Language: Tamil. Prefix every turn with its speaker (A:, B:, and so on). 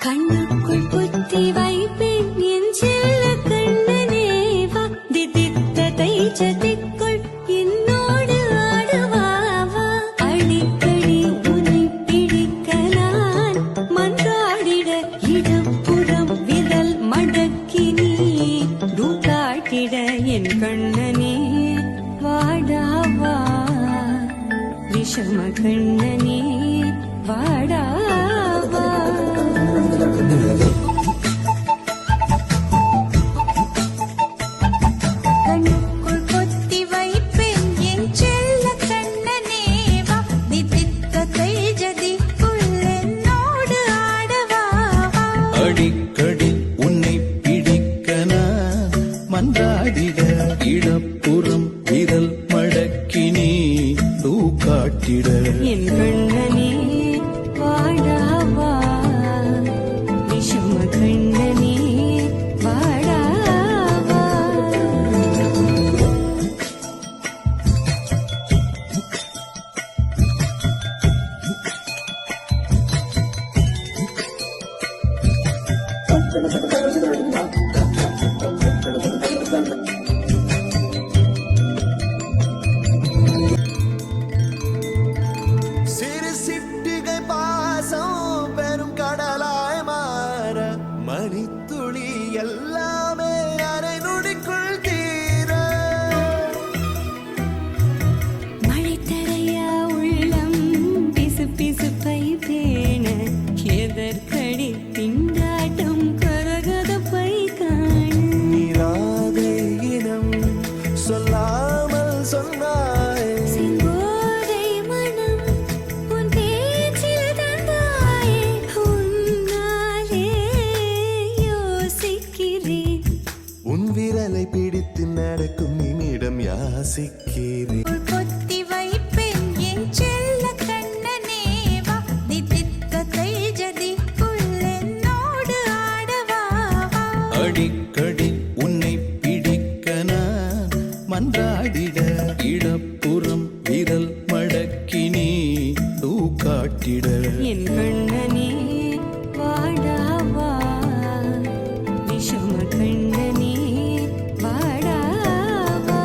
A: கண்ணுக்குள் புத்தி வைப்பேன் என் செல்ல கண்ணனேவா திதித்ததை சதிக்குள் என்னோடு ஆடுவாவா அடிக்கடி உன்னை பிடிக்க நான் மன்றாடிட இடப்புறம் விரல் மடக்கி நீ தூக்காட்டிட என் கண்ணனே வாடாவா விஷம கண்ணனே வாடாவா கண்ணுக்குள் கொத்தி வைப்பேன் என் செல்ல கண்ணனேவா திதித்ததை ஜதிக்குள் என்னோடு ஆடவா
B: அடிக்கடி உன்னை பிடிக்க நான் மன்றாடிட இடப்புறம் விரல் மடக்கி நீ தூக்காட்டிட
A: என் கண்ணனே வாடாவா விஷம கண்ணனே வாடாவா
C: சிறு சிட்டிகை பாசம் பெரும் கடலாய் மாற மணித்துளி எல்லாமே அரை நொடிக்குள் தீர
A: மழை தரையா உள்ளம் பிசு பிசுப்பை பேண எதற்கடி திண்டாட்டம் கரகதப்பை காண
C: நீராதை இனம் சொல்லாமல் சொன்னாய்
A: செங்கோதை மனம் உன் பேச்சில் தந்தாயே உன்னாலே யோசிக்கிறேன்
C: உன் விரலை பிடித்து நடக்கும் நிமிடம் யாசிக்கிறேன்
A: கொத்தி வைப்பேன் என் செல்ல கண்ணனேவா திதித்ததை ஜதிக்குள் என்னோடு ஆடவா
B: அடிக்கடி உன்னை பிடிக்க நான் மன்றாடிட இடப்புறம் விரல் மடக்கி நீ தூக்காட்டிட
A: என் கண்ணனே வாடாவா விஷம கண்ணனே வாடாவா